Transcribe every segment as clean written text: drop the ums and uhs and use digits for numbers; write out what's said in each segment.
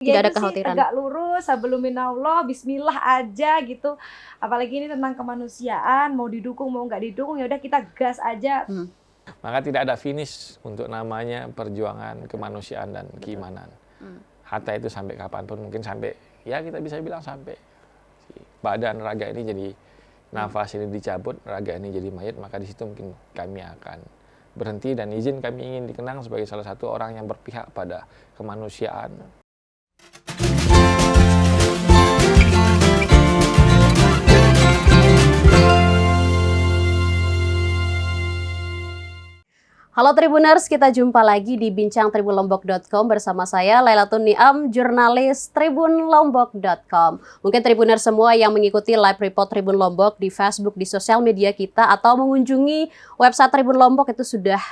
Tidak Ya ada itu sih kekhawatiran. tegak lurus, sabluminallah, bismillah aja gitu. Apalagi ini tentang kemanusiaan, mau didukung mau nggak didukung ya udah kita gas aja. Maka tidak ada finish untuk namanya perjuangan kemanusiaan dan keimanan. Hatta itu sampai kapanpun, mungkin sampai, ya kita bisa bilang sampai badan raga ini jadi, nafas ini dicabut, raga ini jadi mayat, maka di situ mungkin kami akan berhenti dan izin kami ingin dikenang sebagai salah satu orang yang berpihak pada kemanusiaan. Halo Tribuners, kita jumpa lagi di bincangtribunlombok.com bersama saya Lailatul Niam, jurnalis tribunlombok.com. Mungkin Tribuners semua yang mengikuti live report Tribun Lombok di Facebook, di sosial media kita, atau mengunjungi website Tribun Lombok itu sudah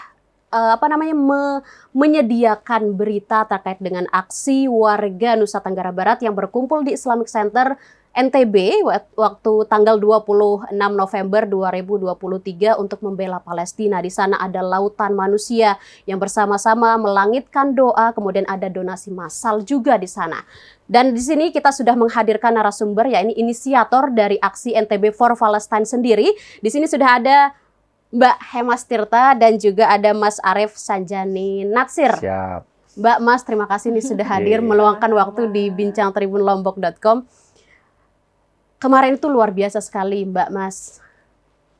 menyediakan berita terkait dengan aksi warga Nusa Tenggara Barat yang berkumpul di Islamic Center NTB waktu tanggal 26 November 2023 untuk membela Palestina. Di sana ada lautan manusia yang bersama-sama melangitkan doa, kemudian ada donasi massal juga di sana. Dan di sini kita sudah menghadirkan narasumber, yakni inisiator dari aksi NTB for Palestine sendiri. Di sini sudah ada Mbak Hemas Tirta dan juga ada Mas Arief Sanjani Natsir. Siap. Mbak, Mas, terima kasih nih sudah hadir meluangkan waktu di bincangtribunlombok.com. Kemarin itu luar biasa sekali, Mbak, Mas.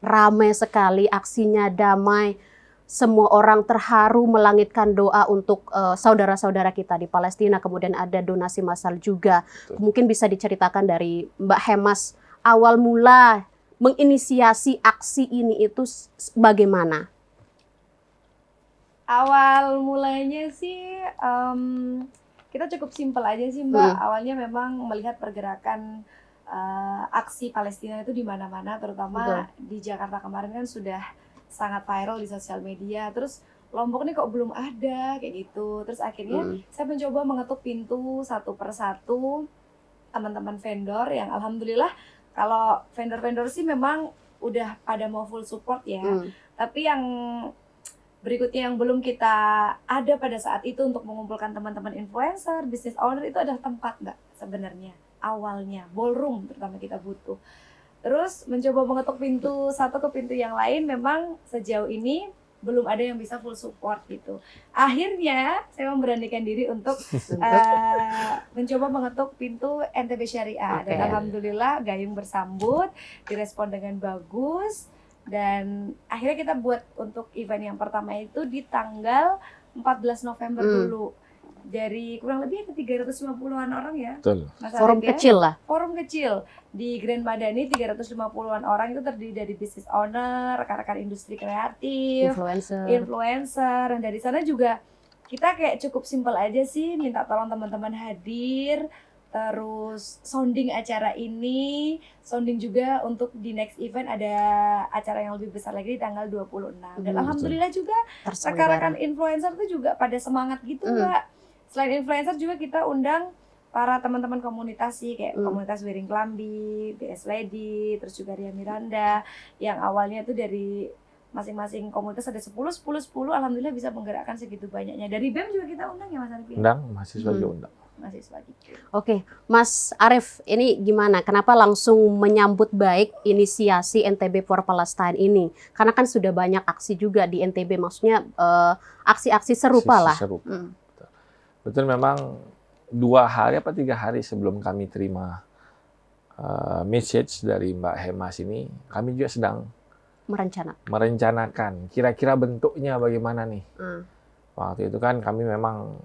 Ramai sekali, aksinya damai. Semua orang terharu melangitkan doa untuk saudara-saudara kita di Palestina. Kemudian ada donasi massal juga. Mungkin bisa diceritakan dari Mbak Hemas, awal mula menginisiasi aksi ini itu bagaimana? Awal mulanya sih kita cukup simpel aja sih Mbak. Awalnya memang melihat pergerakan aksi Palestina itu di mana-mana, terutama di Jakarta kemarin kan sudah sangat viral di sosial media. Terus Lombok nih kok belum ada kayak gitu. Terus akhirnya saya mencoba mengetuk pintu satu persatu teman-teman vendor yang alhamdulillah kalau vendor-vendor sih memang udah pada mau full support ya. Tapi yang berikutnya yang belum kita ada pada saat itu untuk mengumpulkan teman-teman influencer, business owner itu adalah tempat Mbak sebenarnya. Awalnya ballroom terutama kita butuh. Terus mencoba mengetuk pintu satu ke pintu yang lain, memang sejauh ini belum ada yang bisa full support gitu. Akhirnya saya memberanikan diri untuk mencoba mengetuk pintu NTB Syariah. Dan alhamdulillah gayung bersambut, direspon dengan bagus. Dan akhirnya kita buat untuk event yang pertama itu di tanggal 14 November dulu. Dari kurang lebih ada 350-an orang ya. Betul. Forum kecil lah. Forum kecil di Grand Madani, 350-an orang itu terdiri dari business owner, rekan-rekan industri kreatif, influencer. Dan dari sana juga kita kayak cukup simpel aja sih, minta tolong teman-teman hadir, terus sounding acara ini, sounding juga untuk di next event ada acara yang lebih besar lagi di tanggal 26. Dan alhamdulillah juga rekan-rekan influencer itu juga pada semangat gitu Mbak. Selain influencer juga kita undang para teman-teman komunitas sih, kayak komunitas Wiring Klambi, BS Lady, terus juga Ria Miranda, yang awalnya itu dari masing-masing komunitas ada 10, alhamdulillah bisa menggerakkan segitu banyaknya. Dari BEM juga kita undang ya Mas Arief? Undang, mahasiswa juga undang. Mahasiswa gitu. Oke, Mas Arief, ini gimana? Kenapa langsung menyambut baik inisiasi NTB for Palestine ini? Karena kan sudah banyak aksi juga di NTB, maksudnya aksi-aksi serupa lah. Betul, memang 2 hari apa 3 hari sebelum kami terima message dari Mbak Hemas ini, kami juga sedang merencanakan kira-kira bentuknya bagaimana nih. Waktu itu kan kami memang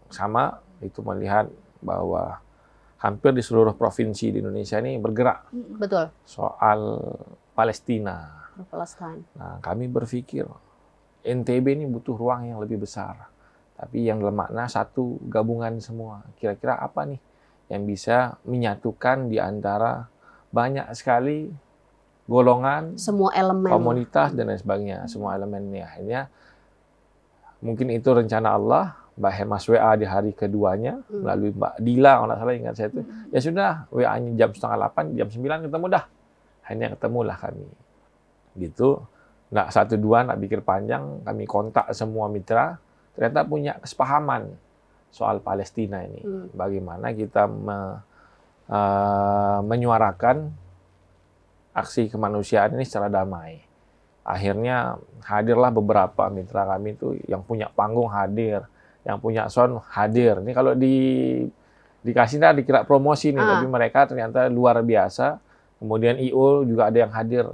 sama itu melihat bahwa hampir di seluruh provinsi di Indonesia ini bergerak soal Palestina. Nah, kami berpikir NTB ini butuh ruang yang lebih besar. Tapi yang dalam makna satu, gabungan semua. Kira-kira apa nih yang bisa menyatukan di antara banyak sekali golongan, semua elemen, komunitas, dan lain sebagainya. Semua elemennya. Akhirnya mungkin itu rencana Allah. Mbak Hemas WA di hari keduanya, melalui Mbak Dila, kalau nggak salah ingat saya itu. Ya sudah, WA-nya jam 7:30, jam 9 ketemu dah. Akhirnya ketemulah kami. Gitu. Nggak 1-2, nggak pikir panjang, kami kontak semua mitra. Ternyata punya kesepahaman soal Palestina ini. Bagaimana kita menyuarakan aksi kemanusiaan ini secara damai. Akhirnya hadirlah beberapa mitra kami itu yang punya panggung hadir, yang punya sound hadir. Ini kalau dikasih dikira promosi nih, tapi mereka ternyata luar biasa. Kemudian IO juga ada yang hadir.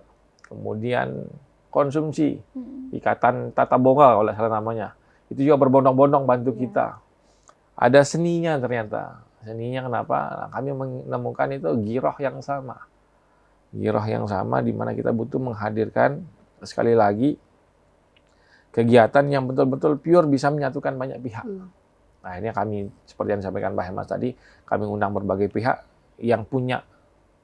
Kemudian konsumsi, Ikatan Tata Boga kalau salah namanya. Itu juga berbondong-bondong bantu kita. Ada seninya ternyata. Seninya kenapa? Nah, kami menemukan itu giroh yang sama. Giroh yang sama di mana kita butuh menghadirkan sekali lagi kegiatan yang betul-betul pure bisa menyatukan banyak pihak. Nah, ini kami seperti yang disampaikan Mbak Hemas tadi, kami undang berbagai pihak yang punya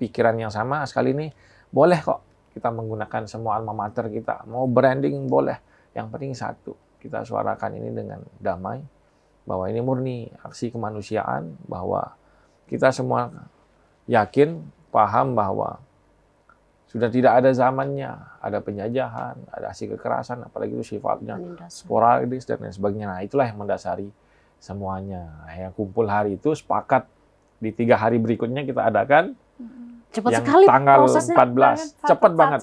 pikiran yang sama. Sekali ini boleh kok kita menggunakan semua alma mater kita. Mau branding boleh. Yang penting satu, kita suarakan ini dengan damai. Bahwa ini murni aksi kemanusiaan, bahwa kita semua yakin, paham bahwa sudah tidak ada zamannya, ada penjajahan, ada aksi kekerasan, apalagi itu sifatnya sporadis dan lain sebagainya. Nah, itulah yang mendasari semuanya. Yang kumpul hari itu sepakat di 3 hari berikutnya kita adakan. Cepat yang sekali tanggal prosesnya. 14, cepat banget.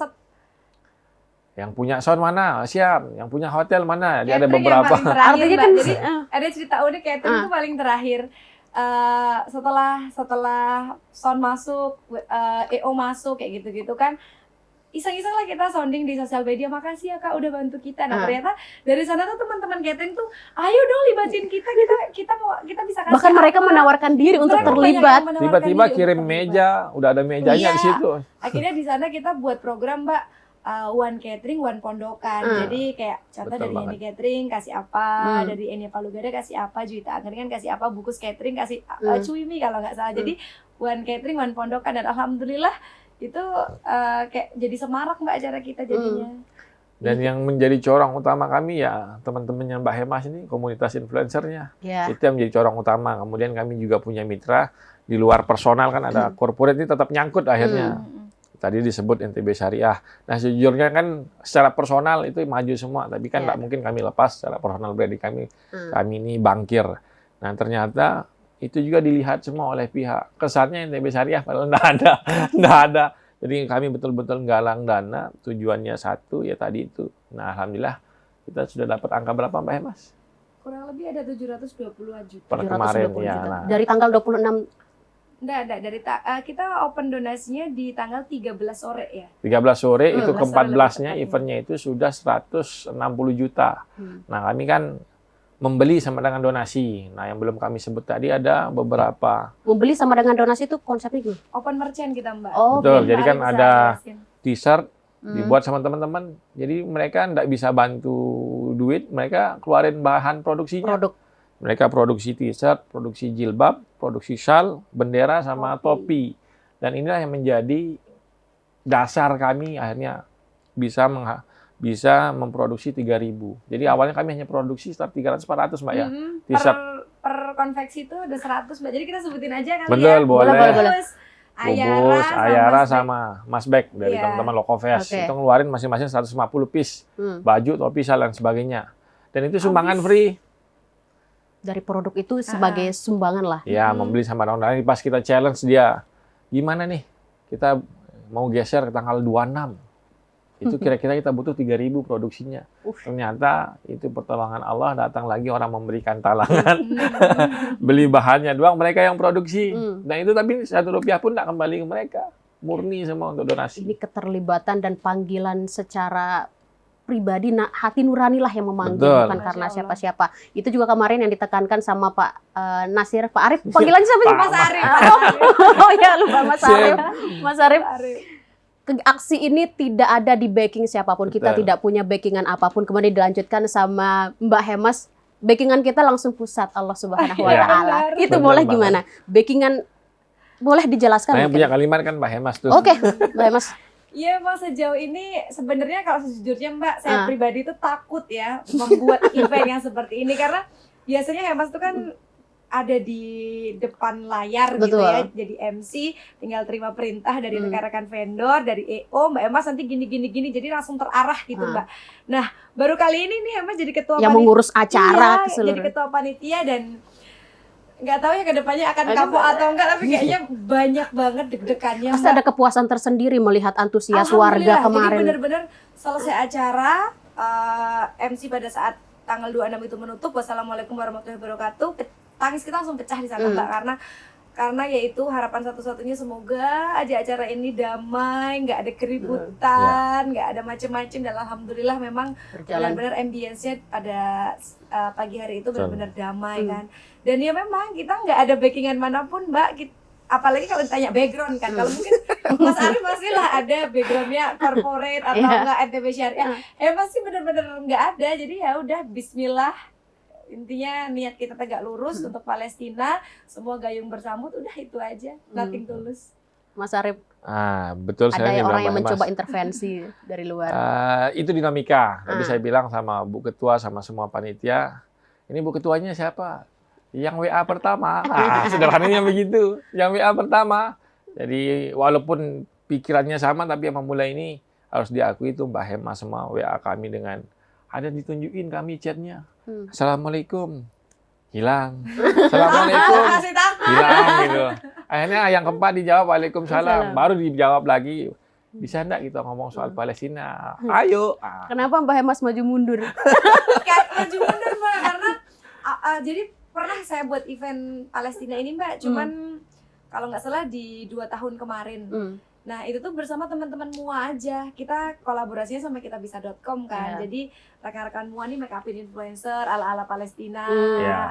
Yang punya sound mana? Siap. Yang punya hotel mana? Dia ada beberapa. Artinya kan jadi ada cerita unik catering itu paling terakhir. Setelah sound masuk, EO masuk kayak gitu-gitu kan. Iseng-iseng lah kita sounding di sosial media, makasih ya Kak udah bantu kita. Nah, ternyata dari sana tuh teman-teman catering tuh, ayo dong libatin kita bisa kasih. Bahkan mereka menawarkan diri untuk terlibat. Tiba-tiba kirim meja, udah ada mejanya di situ. Akhirnya di sana kita buat program, Mbak. One catering, one pondokan. Jadi kayak contoh dari Eni Catering kasih apa, dari Eni Palugada kasih apa, Juwita Angkringan kasih apa, Bungkus Catering kasih Cuimi kalau nggak salah. Jadi one catering, one pondokan, dan alhamdulillah itu kayak jadi semarak Mbak acara kita jadinya. Dan yang menjadi corong utama kami ya teman-temannya Mbak Hemas ini, komunitas influencernya. Itu yang menjadi corong utama. Kemudian kami juga punya mitra di luar personal kan, ada corporate ini tetap nyangkut akhirnya. Tadi disebut NTB Syariah. Nah, sejujurnya kan secara personal itu maju semua, tapi kan nggak mungkin kami lepas secara personal branding kami. Kami ini bangkir. Nah, ternyata itu juga dilihat semua oleh pihak. Kesannya NTB Syariah padahal nggak ada. Jadi kami betul-betul nggalang dana, tujuannya satu ya tadi itu. Nah, alhamdulillah kita sudah dapat angka berapa Mbak Hemas? Kurang lebih ada 720-an juta. Per kemarin ya. Nah. Dari tanggal 26 Enggak, kita open donasinya di tanggal 13 sore ya. 13 sore itu ke 14-nya eventnya itu sudah 160 juta. Nah, kami kan membeli sama dengan donasi. Nah, yang belum kami sebut tadi ada beberapa. Membeli sama dengan donasi itu konsepnya gimana? Open merchant kita, Mbak. Betul, jadi kan ada t-shirt dibuat sama teman-teman. Jadi mereka enggak bisa bantu duit, mereka keluarin bahan produksinya. Mereka produksi t-shirt, produksi jilbab, produksi shawl, bendera, sama topi. Dan inilah yang menjadi dasar kami akhirnya bisa memproduksi 3.000. Jadi awalnya kami hanya produksi sekitar 300-400 Mbak ya. T-shirt. Per konveksi itu ada 100 Mbak. Jadi kita sebutin aja kali Betul, ya. Boleh. Bubus, Ayara sama Mas Bek dari teman-teman Lokofest. Itu ngeluarin masing-masing 150 piece. Baju, topi, shawl, dan sebagainya. Dan itu sumbangan free. Dari produk itu sebagai sumbangan lah. Ya, membeli sama orang lain. Pas kita challenge dia, gimana nih? Kita mau geser ke tanggal 26. Itu kira-kira kita butuh 3.000 produksinya. Ternyata itu pertolongan Allah, datang lagi orang memberikan talangan. Beli bahannya doang, mereka yang produksi. Dan itu tapi 1 rupiah pun tidak kembali ke mereka. Murni semua untuk donasi. Ini keterlibatan dan panggilan secara pribadi, hati nurani lah yang memanggil, bukan karena siapa-siapa. Itu juga kemarin yang ditekankan sama Pak Nasir, Pak Arif. Panggilannya siapa sih? Mas Arif. Oh ya, lupa Mas Arif. Mas Arif. Aksi ini tidak ada di backing siapapun. Kita tidak punya backingan apapun. Kemudian dilanjutkan sama Mbak Hemas. Backingan kita langsung pusat Allah Subhanahu wa Ta'ala. Itu boleh gimana? Backingan boleh dijelaskan? Nah, yang punya kalimat kan Mbak Hemas tuh. Oke, Mbak Hemas. Iya, Mas, sejauh ini sebenarnya kalau sejujurnya Mbak, saya pribadi itu takut ya membuat event yang seperti ini, karena biasanya Hemas itu kan ada di depan layar gitu ya, jadi MC, tinggal terima perintah dari rekan-rekan vendor, dari EO, Mbak Hemas nanti gini, jadi langsung terarah gitu Mbak. Nah, baru kali ini nih Hemas jadi ketua yang mengurus acara jadi ketua panitia, dan nggak tahu ya kedepannya akan kapok atau enggak, tapi kayaknya banyak banget deg-degannya. Pasti ada kepuasan tersendiri melihat antusias warga kemarin. Jadi benar-benar selesai acara, MC pada saat tanggal 26 itu menutup, wassalamualaikum warahmatullahi wabarakatuh, tangis kita langsung pecah di sana Mbak, karena yaitu harapan satu-satunya semoga aja acara ini damai, nggak ada keributan, nggak ada macem-macem, dan alhamdulillah memang benar-benar ambience-nya pada pagi hari itu benar-benar damai kan. Dan ya memang kita nggak ada backingan manapun Mbak, apalagi kalau ditanya background kan, kalau mungkin Mas Arif pastilah ada backgroundnya corporate atau enggak NTB Syariah, pasti benar-benar nggak ada. Jadi ya udah Bismillah, intinya niat kita tegak lurus untuk Palestina, semua gayung bersambut, udah itu aja, nothing tulus. Mas Arif, betul, ada orang yang mencoba intervensi dari luar. Itu dinamika. Tadi saya bilang sama Bu Ketua sama semua panitia, ini Bu Ketuanya siapa? Yang WA pertama, sederhananya begitu. Yang WA pertama. Jadi walaupun pikirannya sama, tapi yang memulai ini harus diakui itu Mbak Hema semua WA kami dengan ada ditunjukin kami chatnya. Assalamualaikum, hilang. Assalamualaikum, hilang gitu. Akhirnya yang keempat dijawab Waalaikumsalam. Baru dijawab lagi. Bisa enggak kita ngomong soal Palestina? Ayo. Kenapa Mbak Hemas maju mundur? Maju mundur Mbak, karena jadi pernah saya buat event Palestina ini Mbak, cuman kalau nggak salah di 2 tahun kemarin. Nah itu tuh bersama teman-teman MUA aja, kita kolaborasinya sama kitabisa.com kan. Jadi rekan-rekan MUA nih make upin influencer ala-ala Palestina,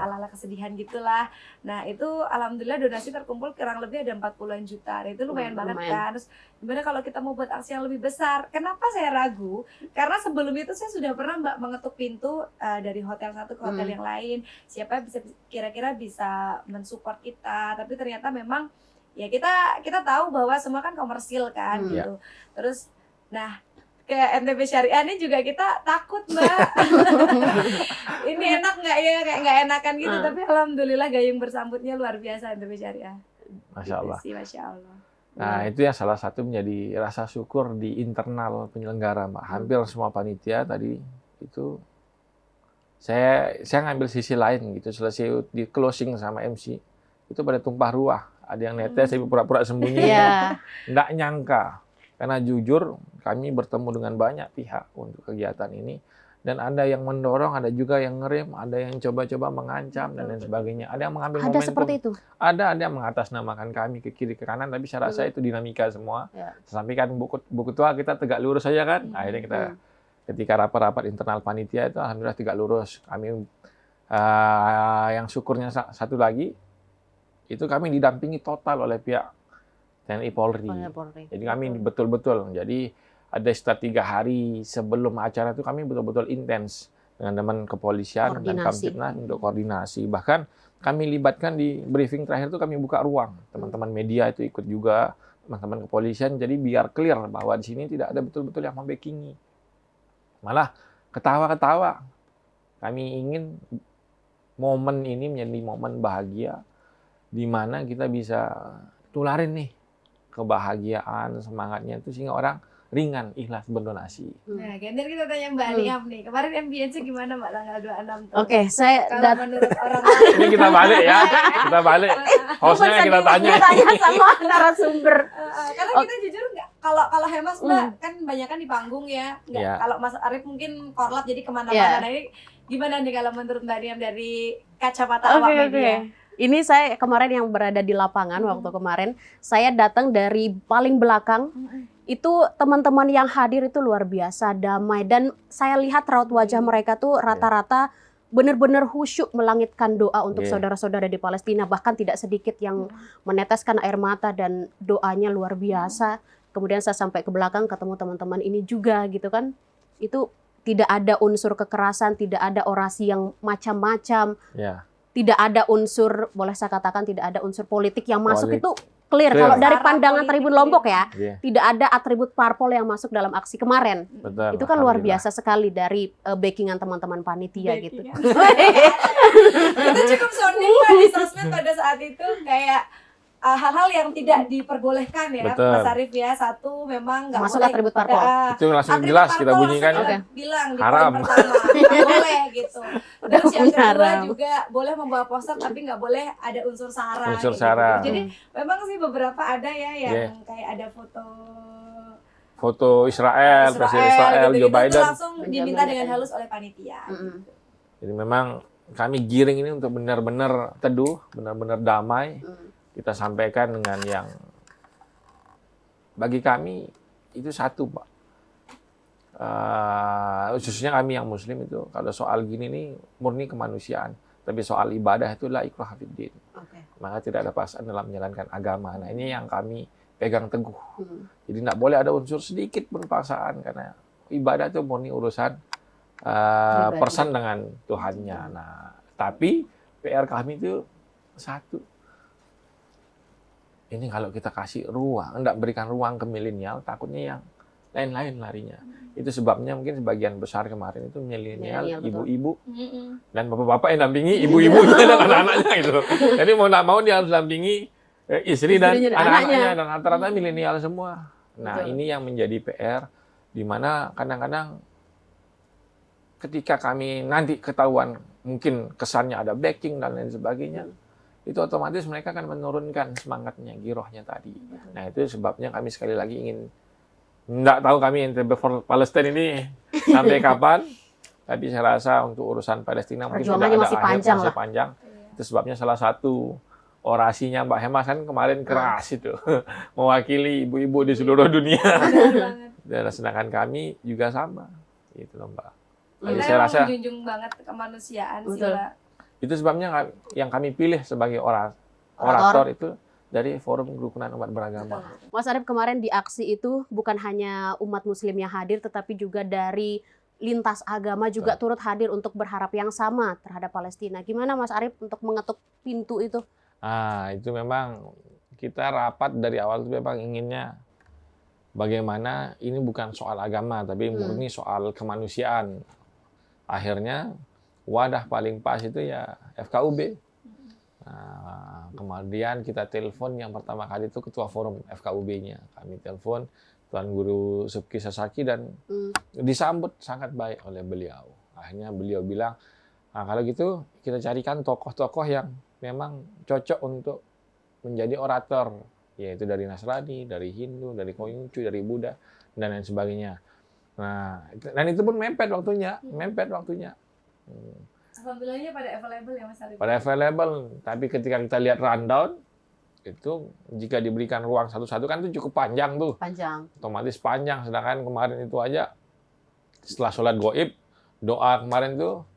ala-ala kesedihan gitulah. Nah itu alhamdulillah donasi terkumpul kurang lebih ada 40-an juta. Nah, itu lumayan banget kan. Terus gimana kalau kita mau buat aksi yang lebih besar? Kenapa saya ragu? Karena sebelum itu saya sudah pernah Mbak mengetuk pintu dari hotel satu ke hotel yang lain. Siapa bisa kira-kira bisa mensupport kita? Tapi ternyata memang ya kita tahu bahwa semua kan komersil kan gitu. Terus nah ke NTB Syariah ini juga kita takut Mbak. Ini enak nggak ya, kayak nggak enakan gitu. Tapi alhamdulillah gayung bersambutnya luar biasa NTB Syariah. Masya Allah. Gitu sih, Masya Allah. Nah itu yang salah satu menjadi rasa syukur di internal penyelenggara Mbak. Hampir semua panitia tadi itu saya ngambil sisi lain gitu. Selesai di closing sama MC itu pada tumpah ruah. Ada yang netes, tapi pura-pura sembunyi. Nggak nyangka. Karena jujur, kami bertemu dengan banyak pihak untuk kegiatan ini. Dan ada yang mendorong, ada juga yang ngerem, ada yang coba-coba mengancam, dan lain sebagainya. Ada yang mengambil momentum. Ada seperti itu? Ada yang mengatasnamakan kami ke kiri, ke kanan, tapi saya rasa itu dinamika semua. Sampai kan Bu Ketua kita tegak lurus saja kan. Akhirnya kita ketika rapat-rapat internal panitia itu, alhamdulillah tegak lurus. Kami yang syukurnya satu lagi, itu kami didampingi total oleh pihak TNI Polri. Jadi kami betul-betul, jadi ada sekitar 3 hari sebelum acara itu kami betul-betul intens dengan teman kepolisian dan Kamtibnas untuk koordinasi. Bahkan kami libatkan di briefing terakhir itu kami buka ruang. Teman-teman media itu ikut juga, teman-teman kepolisian, jadi biar clear bahwa di sini tidak ada betul-betul yang membackingi. Malah ketawa-ketawa. Kami ingin momen ini menjadi momen bahagia, di mana kita bisa tularin nih kebahagiaan, semangatnya itu sehingga orang ringan, ikhlas berdonasi. Nah, gantian kita tanya Mbak Niam nih. Kemarin ambience gimana Mbak tanggal 26 tuh? Oke, saya kalau menurut orang lain. Ini kita balik ya. Kita balik. Hostnya kita tanya. Sama narasumber. Karena kita jujur nggak, kalau Hemas Mbak kan banyak kan di panggung ya. Nggak, kalau Mas Arif mungkin korlap jadi kemana-mana. Nah, ini gimana nih kalau menurut Mbak Niam dari kacamata awak media? Ini saya kemarin yang berada di lapangan waktu kemarin, saya datang dari paling belakang. Itu teman-teman yang hadir itu luar biasa damai, dan saya lihat raut wajah mereka tuh rata-rata benar-benar khusyuk melangitkan doa untuk saudara-saudara di Palestina, bahkan tidak sedikit yang meneteskan air mata, dan doanya luar biasa. Kemudian saya sampai ke belakang ketemu teman-teman ini juga gitu kan, itu tidak ada unsur kekerasan, tidak ada orasi yang macam-macam, tidak ada unsur, boleh saya katakan tidak ada unsur politik yang masuk. Itu clear. Kalau dari pandangan Tribun Lombok ya, tidak ada atribut parpol yang masuk dalam aksi kemarin. Betul, itu kan luar biasa sekali dari backingan teman-teman panitia gitu. Itu cukup sounding Pak di sosmed pada saat itu, kayak hal-hal yang tidak diperbolehkan ya, Betul. Mas Arief ya. Satu, memang nggak Masuk boleh atribut parpol. Itu langsung atribut jelas kita parpol bunyikan. langsung Oke. kita bilang di Haram. poin pertama nggak boleh gitu. Terus yang kedua Haram. juga boleh membawa poster tapi nggak boleh ada unsur sara. Unsur gitu. sara. Jadi memang sih beberapa ada ya yang kayak ada Foto Israel, Presiden Israel, gitu, Joe Biden. itu langsung diminta dengan halus oleh panitia. Gitu. Jadi memang kami giring ini untuk benar-benar teduh, benar-benar damai. Kita sampaikan dengan yang bagi kami itu satu, Pak. Khususnya kami yang Muslim itu, kalau soal gini nih murni kemanusiaan. Tapi soal ibadah itu la ikraha fiddin. Maka tidak ada paksaan dalam menjalankan agama. Nah ini yang kami pegang teguh. Jadi tidak boleh ada unsur sedikit pun paksaan, karena ibadah itu murni urusan person dengan Tuhannya. Nah, tapi PR kami itu satu. Ini kalau kita kasih ruang, tidak berikan ruang ke milenial, takutnya yang lain-lain larinya. Itu sebabnya mungkin sebagian besar kemarin itu milenial, ibu-ibu, dan bapak-bapak yang dampingi ibu-ibunya dan anak-anaknya gitu. Jadi mau tidak mau dia harus dampingi istri dan anak-anaknya, dan rata-rata milenial semua. Nah, ini yang menjadi PR, di mana kadang-kadang ketika kami nanti ketahuan mungkin kesannya ada backing dan lain sebagainya, itu otomatis mereka akan menurunkan semangatnya, girohnya tadi. Nah, itu sebabnya kami sekali lagi ingin, nggak tahu kami NTB for Palestine ini sampai kapan, tapi saya rasa untuk urusan Palestina mungkin sudah ada masih panjang. Itu sebabnya salah satu orasinya Mbak Hemas kan kemarin keras itu, mewakili ibu-ibu di seluruh dunia. Dan sedangkan kami juga sama, gitu loh Mbak. Jadi saya rasa menjunjung banget kemanusiaan sih, Mbak. Itu sebabnya yang kami pilih sebagai orator itu dari Forum Kerukunan Umat Beragama. Mas Arief, kemarin di aksi itu bukan hanya umat Muslim yang hadir, tetapi juga dari lintas agama juga turut hadir untuk berharap yang sama terhadap Palestina. Gimana Mas Arief untuk mengetuk pintu itu? Itu memang kita rapat dari awal itu memang inginnya bagaimana ini bukan soal agama, tapi murni soal kemanusiaan. Akhirnya wadah paling pas itu ya FKUB. Nah, kemudian kita telepon yang pertama kali itu ketua forum FKUB-nya. Kami telepon Tuan Guru Subki Sasaki dan disambut sangat baik oleh beliau. Akhirnya beliau bilang, nah, kalau gitu kita carikan tokoh-tokoh yang memang cocok untuk menjadi orator, yaitu dari Nasrani, dari Hindu, dari Konghucu, dari Buddha, dan lain sebagainya. Nah, dan itu pun mepet waktunya. Alhamdulillahnya pada available ya Mas Arief. Pada available, tapi ketika kita lihat rundown, itu jika diberikan ruang satu-satu kan itu cukup panjang tuh. Otomatis panjang, sedangkan kemarin itu aja setelah sholat goib, doa kemarin tuh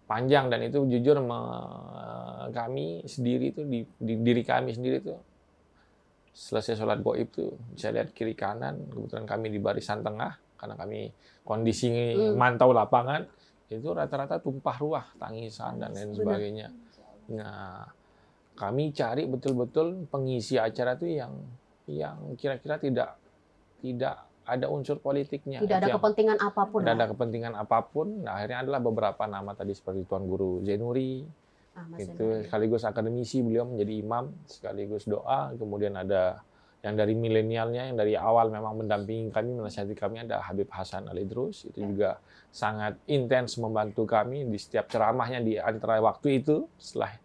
panjang, dan itu jujur kami sendiri tuh, di diri kami sendiri tuh, selesai sholat goib tuh bisa lihat kiri kanan, kebetulan kami di barisan tengah, karena kami kondisi mantau lapangan, itu rata-rata tumpah ruah, tangisan, dan lain sebagainya. Nah, kami cari betul-betul pengisi acara itu yang kira-kira tidak ada unsur politiknya. Tidak ada kepentingan apapun. Tidak ada kepentingan apapun. Nah, akhirnya adalah beberapa nama tadi seperti Tuan Guru Zainuri, itu sekaligus akademisi, beliau menjadi imam, sekaligus doa. Kemudian ada yang dari milenialnya, yang dari awal memang mendampingi kami, menasihati kami, ada Habib Hasan Al-Idrus, itu juga sangat intens membantu kami di setiap ceramahnya di antara waktu itu. Setelah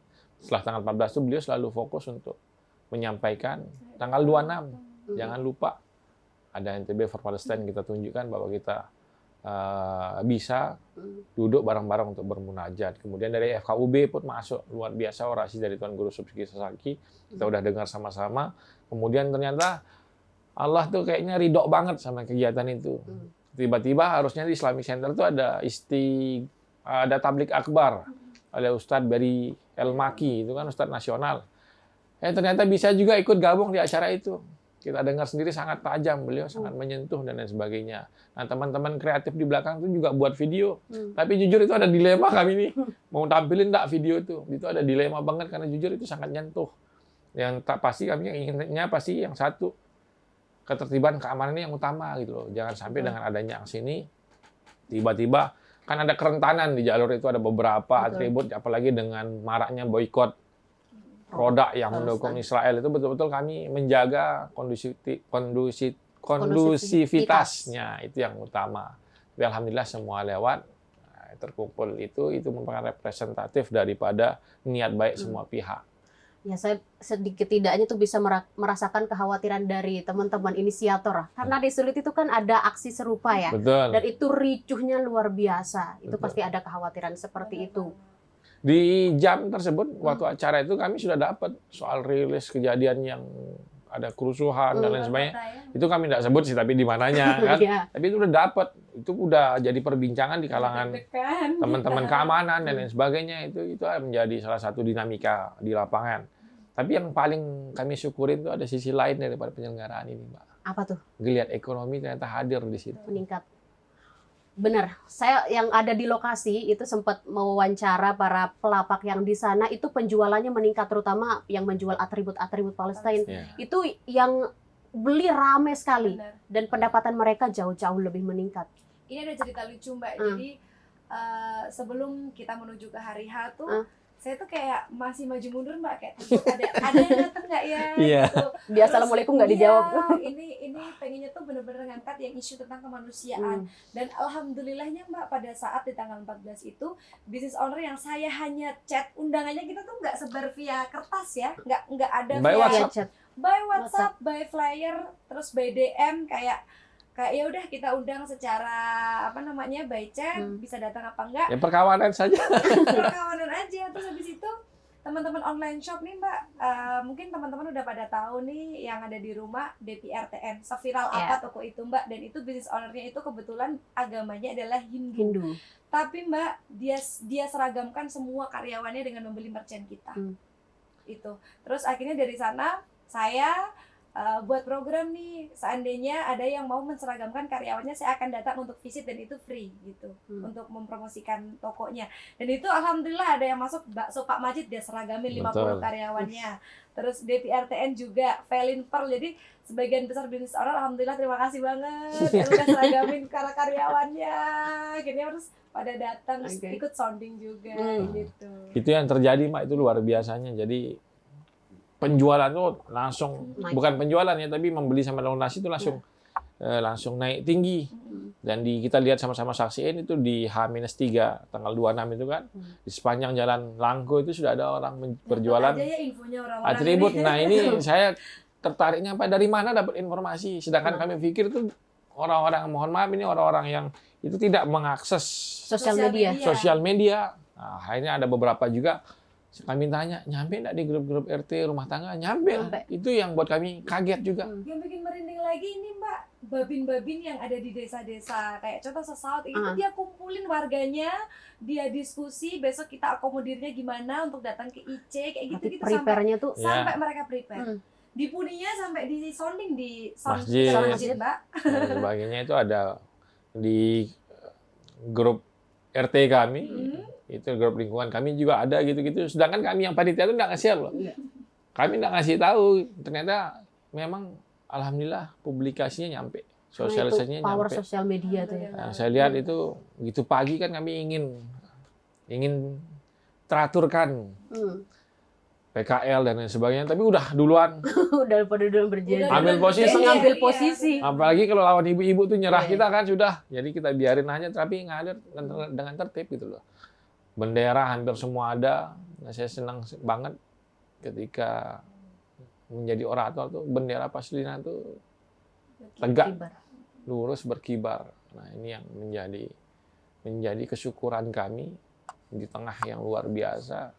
tanggal 14 itu beliau selalu fokus untuk menyampaikan tanggal 26. Jangan lupa ada NTB for Palestine, kita tunjukkan bahwa kita bisa duduk bareng-bareng untuk bermunajat. Kemudian dari FKUB pun masuk, luar biasa orasi dari Tuan Guru Subki Sasaki, kita udah dengar sama-sama. Kemudian ternyata Allah tuh kayaknya ridho banget sama kegiatan itu. Tiba-tiba harusnya di Islamic Center tuh ada tablik akbar oleh Ustadz Bari El Maki, itu kan Ustadz nasional. Ternyata bisa juga ikut gabung di acara itu. Kita dengar sendiri sangat tajam, beliau sangat menyentuh dan lain sebagainya. Nah, teman-teman kreatif di belakang itu juga buat video. Tapi jujur itu ada dilema kami nih. Mau tampilin enggak video itu? Itu ada dilema banget karena jujur itu sangat nyentuh. Yang tak pasti kami inginnya pasti yang satu, ketertiban keamanan ini yang utama gitu loh. Jangan sampai dengan adanya aksi ini tiba-tiba kan ada kerentanan di jalur itu, ada beberapa atribut, apalagi dengan maraknya boykot produk yang Palestina. mendukung Israel itu betul-betul kami menjaga kondusivitasnya, itu yang utama. Tapi alhamdulillah semua lewat, terkumpul itu merupakan representatif daripada niat baik semua pihak. Ya, saya sedikit tidaknya tuh bisa merasakan kekhawatiran dari teman-teman inisiator. Karena di Sulit itu kan ada aksi serupa ya. Betul. Dan itu ricuhnya luar biasa. Itu Betul. pasti ada kekhawatiran seperti itu. Di jam tersebut, waktu acara itu kami sudah dapat soal rilis kejadian yang ada kerusuhan dan lain sebagainya. Itu kami tidak sebut sih, tapi di mananya kan. Tapi itu udah dapat, itu udah jadi perbincangan di kalangan teman-teman keamanan dan lain sebagainya. Itu menjadi salah satu dinamika di lapangan. Tapi yang paling kami syukurin itu ada sisi lain daripada penyelenggaraan ini, Mbak. Apa tuh? Geliat ekonomi ternyata hadir di situ. Meningkat. Benar, saya yang ada di lokasi itu sempat mewawancara para pelapak yang di sana, itu penjualannya meningkat, terutama yang menjual atribut-atribut Palestina. Itu yang beli rame sekali. Benar. Dan pendapatan mereka jauh-jauh lebih meningkat. Ini ada cerita lucu Mbak, jadi sebelum kita menuju ke hari H tuh, saya tuh kayak masih maju mundur Mbak, kayak ada yang datang nggak ya? Iya. Gitu. Dia assalamualaikum nggak dijawab. Ini pengennya tuh bener-bener ngangkat yang isu tentang kemanusiaan. Dan alhamdulillahnya Mbak, pada saat di tanggal 14 itu, business owner yang saya hanya chat undangannya, kita tuh nggak sebar via kertas ya, nggak ada By via WhatsApp. by WhatsApp, by flyer, terus by DM, kayak ya udah kita undang secara by chat, bisa datang apa enggak, Ya perkawanan saja. perkawanan aja. Terus habis itu teman-teman online shop nih Mbak, mungkin teman-teman udah pada tahu nih yang ada di rumah DPRTN, seviral apa toko itu Mbak, dan itu business ownernya itu kebetulan agamanya adalah Hindu. Tapi Mbak, dia seragamkan semua karyawannya dengan membeli merchant kita. Itu. Terus akhirnya dari sana saya buat program nih, seandainya ada yang mau menseragamkan karyawannya, saya akan datang untuk visit dan itu free gitu, untuk mempromosikan tokonya. Dan itu alhamdulillah ada yang masuk, bakso Pak Majid dia seragamin 50 karyawannya. Terus DPRTN juga, Velin Pearl. Jadi sebagian besar bisnis orang alhamdulillah terima kasih banget yang udah seragamin karyawannya. Akhirnya harus pada datang ikut sounding juga gitu. Itu yang terjadi Mbak, itu luar biasanya. Jadi penjualan tuh langsung bukan penjualan ya, tapi membeli sama donasi itu langsung naik tinggi. Dan kita lihat sama-sama saksiin itu di H-3 tanggal 26 itu kan, di sepanjang jalan Langko itu sudah ada orang berjualan atribut. Nah ini saya tertariknya apa, dari mana dapat informasi, sedangkan kami pikir itu orang-orang, mohon maaf ini orang-orang yang itu tidak mengakses sosial media. Nah, akhirnya ada beberapa juga kami tanya, nyampe nggak di grup-grup RT rumah tangga? Nyampe. Itu yang buat kami kaget juga. Yang bikin merinding lagi ini Mbak, babin-babin yang ada di desa-desa, kayak contoh sesaut itu dia kumpulin warganya, dia diskusi, besok kita akomodirnya gimana untuk datang ke IC, kayak gitu-gitu sampai mereka prepare. Dipuninya sampai di sounding di masjid Mbak. Dan sebagainya itu ada di grup RT kami. Itu grup lingkungan kami juga ada gitu-gitu. Sedangkan kami yang panitia itu nggak nge-share loh. Kami nggak ngasih tahu. Ternyata memang alhamdulillah publikasinya nyampe, sosialisasinya nyampe. Power sosial media tuh ya. Nah, saya lihat itu begitu pagi kan kami ingin teraturkan PKL dan lain sebagainya, tapi udah duluan. Daripada duluan berjanji. Ambil posisi. Apalagi kalau lawan ibu-ibu tuh nyerah kita kan sudah. Jadi kita biarin aja, tapi ngalir dengan tertib gitu loh. Bendera hampir semua ada. Nah, saya senang banget ketika menjadi orator tuh bendera Palestina tuh tegak, lurus berkibar. Nah, ini yang menjadi kesyukuran kami di tengah yang luar biasa.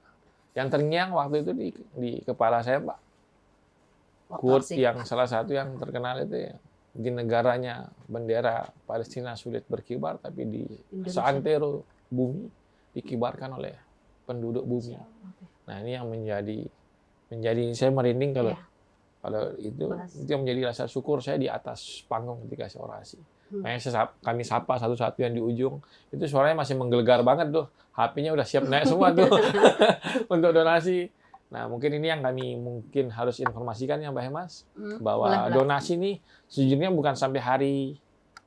Yang terngiang waktu itu di kepala saya, Pak. Quote yang salah satu yang terkenal itu ya, di negaranya bendera Palestina sulit berkibar, tapi di seantero bumi dikibarkan oleh penduduk bumi. Nah, ini yang menjadi saya merinding kalau itu yang menjadi rasa syukur saya di atas panggung ketika saya orasi. Makanya kami sapa satu-satu yang di ujung, itu suaranya masih menggelegar banget tuh. HP-nya udah siap naik semua tuh untuk donasi. Nah, mungkin ini yang kami mungkin harus informasikan ya Mbak Hemas, bahwa donasi ini sejujurnya bukan sampai hari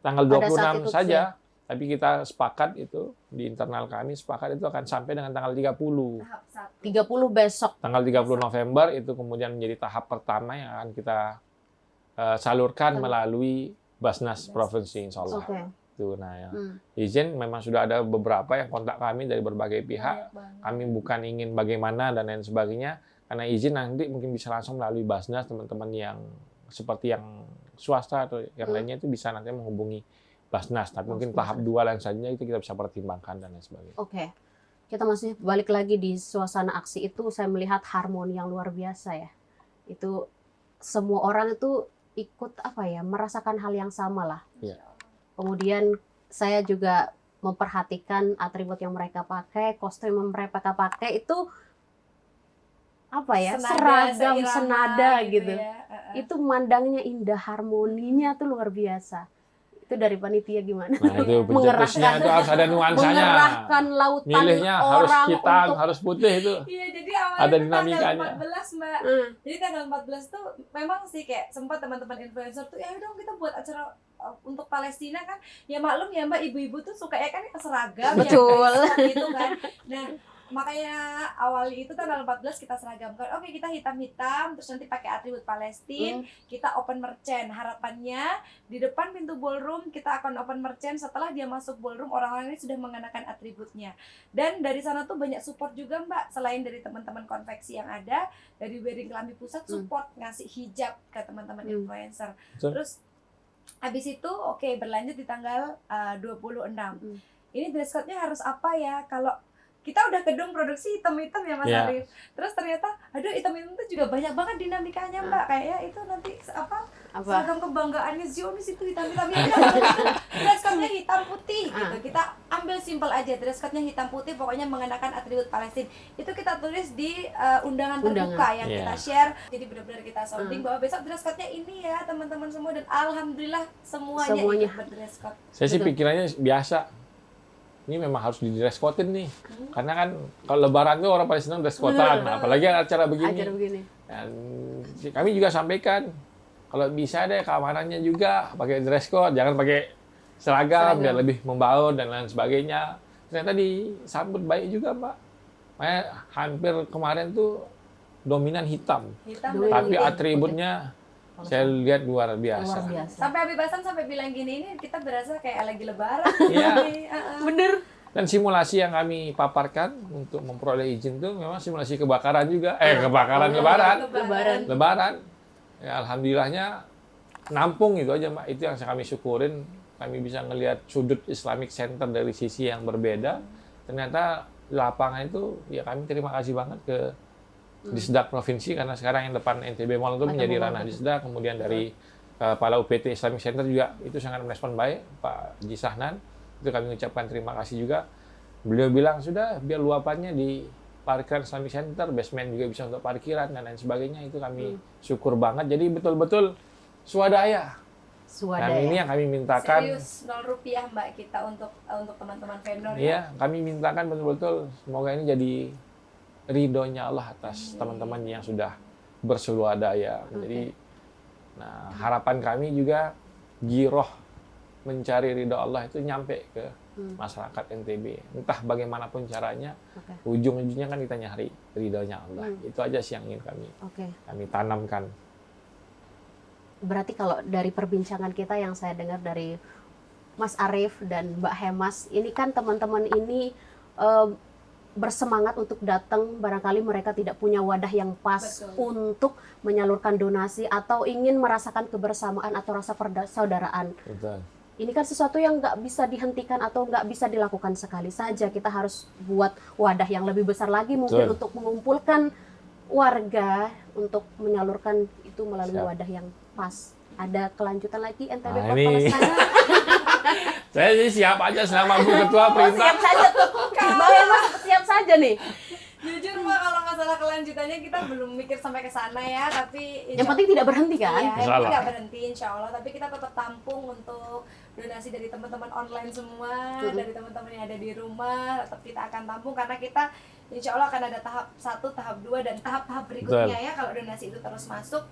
tanggal 26 saja. Tapi kita sepakat itu, di internal kami sepakat itu akan sampai dengan tanggal 30. Tahap 1. 30 besok. Tanggal 30 November itu kemudian menjadi tahap pertama yang akan kita salurkan melalui Basnas Provinsi, insya Allah. Oke. Itu, nah, ya. Izin memang sudah ada beberapa yang kontak kami dari berbagai pihak. Kami bukan ingin bagaimana dan lain sebagainya, karena izin nanti mungkin bisa langsung melalui Basnas, teman-teman yang seperti yang swasta atau yang lainnya itu bisa nanti menghubungi Basnas. Tapi mungkin tahap 2 lain saja itu kita bisa pertimbangkan dan lain sebagainya. Oke. Kita masih balik lagi di suasana aksi itu, saya melihat harmoni yang luar biasa ya. Itu semua orang itu ikut merasakan hal yang sama lah. Iya. Kemudian saya juga memperhatikan atribut yang mereka pakai, kostum yang mereka pakai itu seragam, senada gitu. Ya. Itu mandangnya indah, harmoninya tuh luar biasa. Itu dari panitia gimana? Nah, itu pencetusnya itu harus ada nuansanya. Mengerahkan lautan milihnya orang harus hitam, untuk harus putih itu. Iya, jadi awalnya Ada tuh dinamikanya. tanggal 14, Mbak. Jadi tanggal 14 tuh memang sih kayak sempat teman-teman influencer tuh, ya dong kita buat acara untuk Palestina kan. Ya maklum ya Mbak, ibu-ibu tuh suka ya kan seragam. Betul. Ya, gitu kan. Nah, makanya awal itu tanggal 14 kita seragamkan. Oke, kita hitam-hitam, terus nanti pakai atribut Palestina, kita open merchant. Harapannya di depan pintu ballroom kita akan open merchant. Setelah dia masuk ballroom, orang-orang ini sudah mengenakan atributnya. Dan dari sana tuh banyak support juga Mbak, selain dari teman-teman konveksi yang ada, dari Wedding Kelambi Pusat support ngasih hijab ke teman-teman influencer. Terus habis itu berlanjut di tanggal 26. Ini dress code-nya harus apa ya? Kalau kita udah gedung produksi hitam-hitam ya Mas Arif. Terus ternyata, aduh hitam-hitam itu juga banyak banget dinamikanya Mbak. Kayaknya itu nanti seragam kebanggaannya Zionis itu hitam-hitam. Dress code-nya hitam putih gitu. Kita ambil simpel aja, dress code-nya hitam putih, pokoknya mengenakan atribut Palestina. Itu kita tulis di undangan terbuka yang kita share. Jadi benar-benar kita sounding bahwa besok dress code-nya ini ya teman-teman semua, dan alhamdulillah semuanya ikut berdress code. Saya sih pikirannya biasa. Ini memang harus di dress code-in nih. Karena kan kalau lebaran tuh orang Palestina dress code-an, apalagi acara begini. Dan kami juga sampaikan, kalau bisa deh keamanannya juga pakai dress code, jangan pakai seragam biar lebih membaur dan lain sebagainya. Ternyata disambut baik juga, Mbak. Makanya hampir kemarin tuh dominan hitam. Tapi atributnya saya lihat luar biasa. Sampai Habib Hasan sampai bilang gini, ini kita berasa kayak lagi lebaran. Iya. Bener. Dan simulasi yang kami paparkan untuk memperoleh izin itu memang simulasi kebakaran juga. Kebakaran lebaran. Ya, alhamdulillahnya nampung itu aja Mbak. Itu yang kami syukurin. Kami bisa ngelihat sudut Islamic Center dari sisi yang berbeda. Ternyata lapangan itu ya kami terima kasih banget ke Disdak Provinsi, karena sekarang yang depan NTB Mall itu menjadi ranah Disdak. Kemudian dari Kepala UPT Islamic Center juga itu sangat merespon baik, Pak Haji Sahnan. Itu kami ucapkan terima kasih juga. Beliau bilang sudah biar luapannya di parkiran Islamic Center, basement juga bisa untuk parkiran dan lain sebagainya. Itu kami syukur banget. Jadi betul-betul swadaya. Dan ini yang kami mintakan. Serius, 0 rupiah Mbak kita untuk teman-teman vendor. Iya, kami mintakan betul-betul semoga ini jadi ridhonya Allah atas teman-teman yang sudah berswadaya. Jadi, nah harapan kami juga giroh mencari ridho Allah itu nyampe ke masyarakat NTB. Entah bagaimanapun caranya, ujung-ujungnya kan kita nyari ridhonya Allah. Itu aja sih yang ingin kami tanamkan. Berarti kalau dari perbincangan kita yang saya dengar dari Mas Arif dan Mbak Hemas, ini kan teman-teman ini bersemangat untuk datang, barangkali mereka tidak punya wadah yang pas untuk menyalurkan donasi atau ingin merasakan kebersamaan atau rasa persaudaraan. Ini kan sesuatu yang nggak bisa dihentikan atau nggak bisa dilakukan sekali saja. Kita harus buat wadah yang lebih besar lagi mungkin untuk mengumpulkan warga untuk menyalurkan itu melalui wadah yang pas. Ada kelanjutan lagi NTB Port Palestina. Saya sih siap aja selama Bu Ketua perintah. Siap saja tuh. Mbak Hemas siap saja nih. Jujur Mbak, kalau masalah kelanjutannya kita belum mikir sampai ke sana ya, tapi yang penting tidak berhenti kan? Iya, tidak berhenti insya Allah, tapi kita tetap tampung untuk donasi dari teman-teman online semua, dari teman-teman yang ada di rumah, tetap kita akan tampung karena kita insya Allah akan ada tahap 1, tahap 2, dan tahap-tahap berikutnya ya kalau donasi itu terus masuk.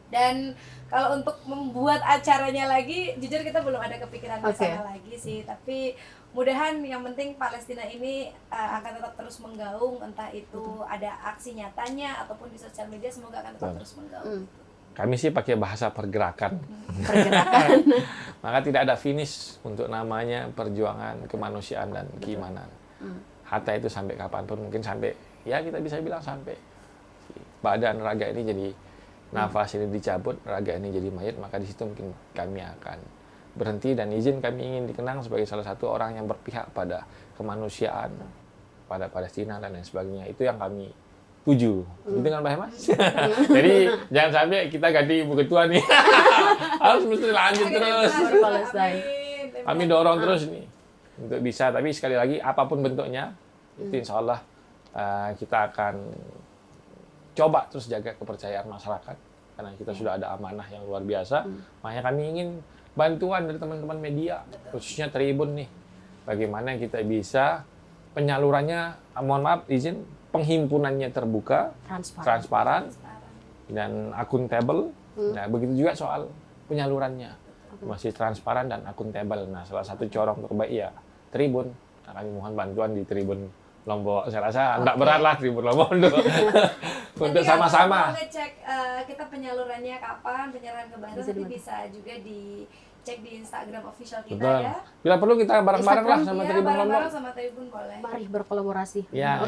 Dan kalau untuk membuat acaranya lagi, jujur kita belum ada kepikiran ke sana lagi sih. Tapi mudahan yang penting Palestina ini akan tetap terus menggaung, entah itu ada aksi nyatanya ataupun di sosial media, semoga akan tetap terus menggaung. Kami sih pakai bahasa pergerakan. Pergerakan. Maka tidak ada finish untuk namanya perjuangan kemanusiaan dan keimanan. Hatta itu sampai kapanpun, mungkin sampai, ya kita bisa bilang sampai badan raga ini jadi nafas ini dicabut, raga ini jadi mayat, maka di situ mungkin kami akan berhenti dan izin kami ingin dikenang sebagai salah satu orang yang berpihak pada kemanusiaan, pada Palestina dan lain sebagainya. Itu yang kami tuju. Gitu kan Mbak Hemas? Jadi jangan sampai kita ganti ibu ketua nih. Harus mesti lanjut terus. Kami dorong terus nih untuk bisa. Tapi sekali lagi apapun bentuknya, itu insya Allah kita akan coba terus jaga kepercayaan masyarakat, karena kita sudah ada amanah yang luar biasa. Makanya kami ingin bantuan dari teman-teman media, khususnya Tribun nih. Bagaimana kita bisa penyalurannya, mohon maaf, izin, penghimpunannya terbuka, transparan dan akuntabel. Nah, begitu juga soal penyalurannya. Masih transparan dan akuntabel. Nah, salah satu corong terbaik ya Tribun. Nah, kami mohon bantuan di Tribun Lombok. Saya rasa enggak berat lah Tribun Lombok untuk sama-sama. Mau ngecek kita penyalurannya kapan, penyerahan ke Banten, nanti bisa juga dicek di Instagram official kita. Betul. Ya. Bila perlu kita bareng-bareng lah sama Tribun Lombok. Bareng-bareng sama Tribun boleh. Mari berkolaborasi. Ya.